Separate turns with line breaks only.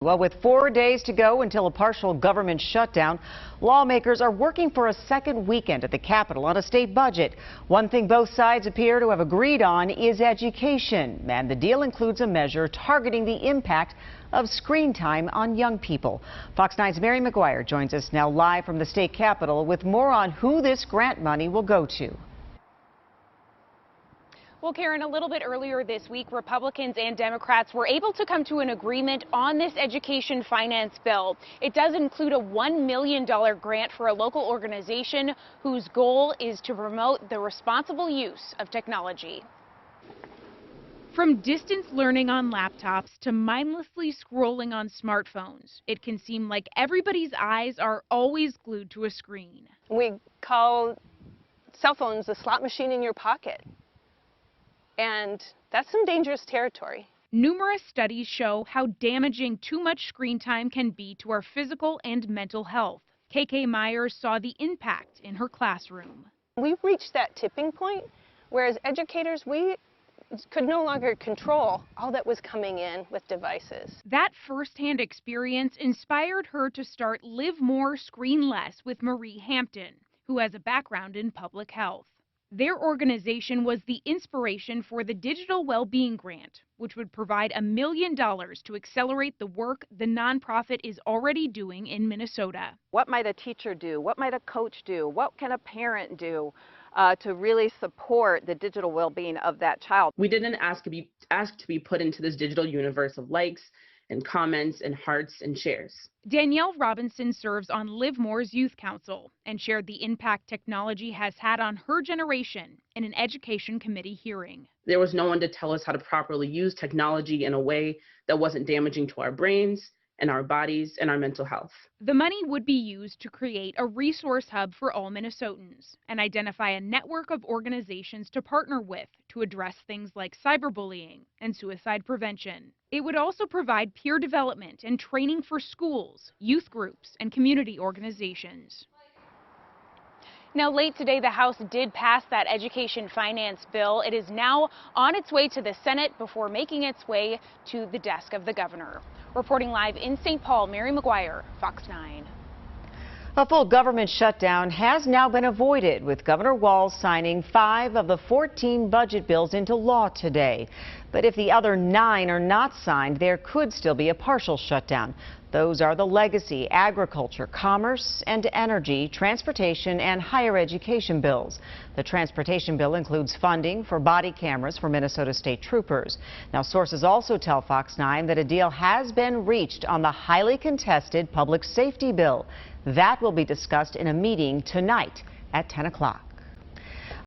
Well, with 4 days to go until a partial government shutdown, lawmakers are working for a second weekend at the Capitol on a state budget. One thing both sides appear to have agreed on is education, and the deal includes a measure targeting the impact of screen time on young people. Fox 9's Mary McGuire joins us now live from the state capitol with more on who this grant money will go to.
Well, Karen, a little bit earlier this week, Republicans and Democrats were able to come to an agreement on this education finance bill. It does include a $1 million grant for a local organization whose goal is to promote the responsible use of technology. From distance learning on laptops to mindlessly scrolling on smartphones, it can seem like everybody's eyes are always glued to a screen.
We call cell phones the slot machine in your pocket. And that's some dangerous territory.
Numerous studies show how damaging too much screen time can be to our physical and mental health. KK Myers saw the impact in her classroom.
We've reached that tipping point where as educators we could no longer control all that was coming in with devices.
That firsthand experience inspired her to start Live More, Screen Less with Marie Hampton, who has a background in public health. Their organization was the inspiration for the Digital Wellbeing Grant, which would provide $1 million to accelerate the work the nonprofit is already doing in Minnesota.
What might a teacher do? What might a coach do? What can a parent do to really support the digital well-being of that child?
We didn't ask to be put into this digital universe of likes and comments and hearts and shares.
Danielle Robinson serves on Live More's Youth Council and shared the impact technology has had on her generation in an education committee hearing.
There was no one to tell us how to properly use technology in a way that wasn't damaging to our brains and our bodies and our mental health.
The money would be used to create a resource hub for all Minnesotans and identify a network of organizations to partner with to address things like cyberbullying and suicide prevention. It would also provide peer development and training for schools, youth groups, and community organizations. Now, late today, the House did pass that education finance bill. It is now on its way to the Senate before making its way to the desk of the governor. Reporting live in St. Paul, Mary McGuire, Fox 9.
A full government shutdown has now been avoided, with Governor Walz signing 5 of the 14 budget bills into law today. But if the other 9 are not signed, there could still be a partial shutdown. Those are the legacy, agriculture, commerce and energy, transportation and higher education bills. The transportation bill includes funding for body cameras for Minnesota State troopers. Now, sources also tell Fox 9 that a deal has been reached on the highly contested public safety bill. That will be discussed in a meeting tonight at 10 o'clock.